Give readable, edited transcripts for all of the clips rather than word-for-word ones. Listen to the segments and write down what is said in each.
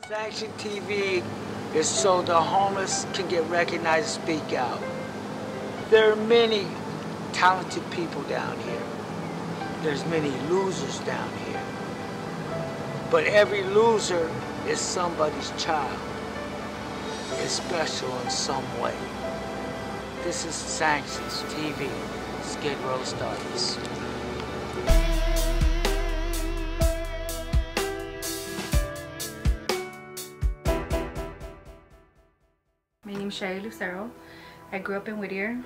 Sanction TV is so the homeless can get recognized and speak out. There are many talented people down here. There's many losers down here. But every loser is somebody's child. Is special in some way. This is Sanctions TV, SKIDROW Studies. My name is Lucero. I grew up in Whittier.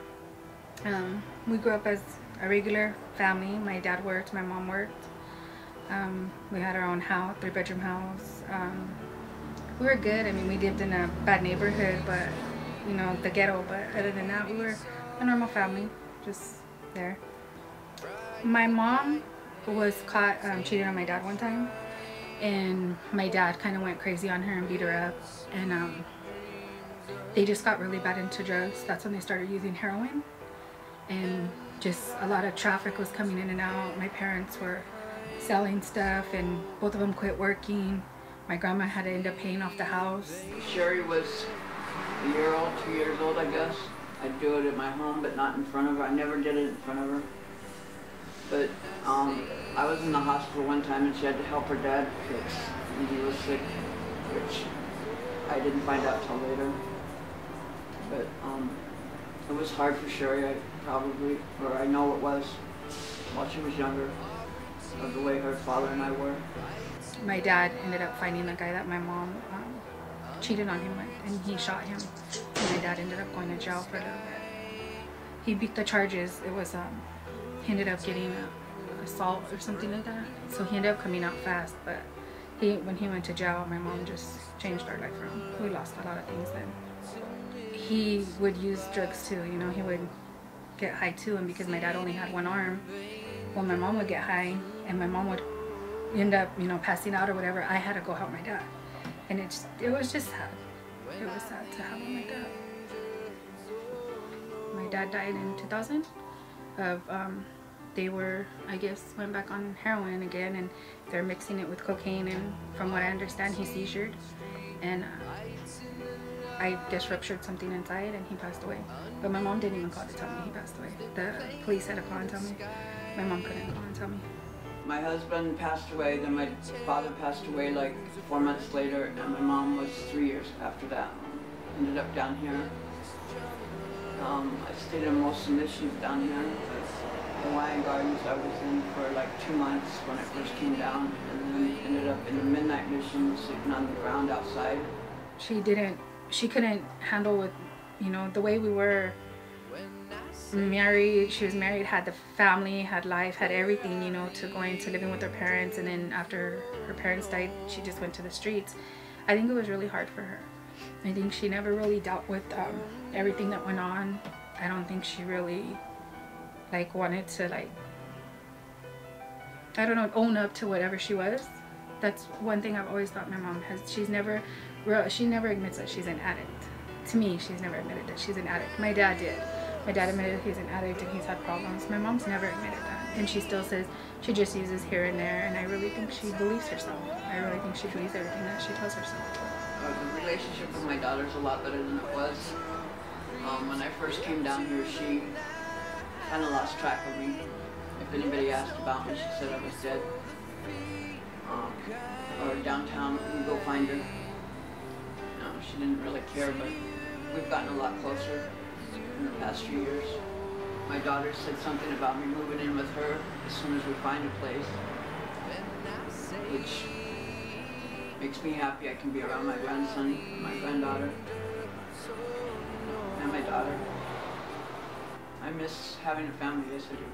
We grew up as a regular family. My dad worked, my mom worked. We had our own house, 3-bedroom house. We were good. I mean, we lived in a bad neighborhood, but you know, the ghetto. But other than that, we were a normal family, just there. My mom was caught cheating on my dad one time, and my dad kind of went crazy on her and beat her up, and they just got really bad into drugs. That's when they started using heroin, and just a lot of traffic was coming in and out. My parents were selling stuff, and both of them quit working. My grandma had to end up paying off the house. Sherry was a year old, 2 years old, I guess. I'd do it at my home, but not in front of her. I never did it in front of her. But I was in the hospital one time, and she had to help her dad fix, and he was sick, which I didn't find out till later. But it was hard for Sherry, I know it was, while she was younger, of the way her father and I were. My dad ended up finding the guy that my mom cheated on him with, and he shot him. And my dad ended up going to jail for a little bit. He beat the charges. It was, he ended up getting assault or something like that. So he ended up coming out fast, but when he went to jail, my mom just changed our life for him. We lost a lot of things then. He would use drugs too, you know, he would get high too, and because my dad only had one arm, well, my mom would get high, and my mom would end up, you know, passing out or whatever. I had to go help my dad, and it was just sad. It was sad to have him like that. My dad died in 2000 of they were, I guess, went back on heroin again, and they're mixing it with cocaine, and from what I understand, he seizured, and I guess ruptured something inside, and he passed away. But my mom didn't even call to tell me he passed away. The police had to call and tell me. My mom couldn't call and tell me. My husband passed away, then my father passed away like 4 months later, and my mom was 3 years after that. Ended up down here. I stayed in most missions down here. Hawaiian Gardens I was in for like 2 months when I first came down, and then ended up in the midnight mission, sleeping on the ground outside. She couldn't handle with, you know, the way we were married. She was married, had the family, had life, had everything, you know, to going to living with her parents, and then after her parents died, she just went to the streets. I think it was really hard for her. I think she never really dealt with everything that went on. I don't think she really like wanted to, like, I don't know, own up to whatever she was. That's one thing I've always thought my mom has. She never admits that she's an addict. To me, she's never admitted that she's an addict. My dad did. My dad admitted he's an addict and he's had problems. My mom's never admitted that. And she still says she just uses here and there, and I really think she believes herself. I really think she believes everything that she tells herself. The relationship with my daughter's a lot better than it was. When I first came down here, she kind of lost track of me. If anybody asked about me, she said I was dead. Or downtown, we go find her. No, she didn't really care, but we've gotten a lot closer in the past few years. My daughter said something about me moving in with her as soon as we find a place, which makes me happy. I can be around my grandson, my granddaughter, and my daughter. I miss having a family, yes I do.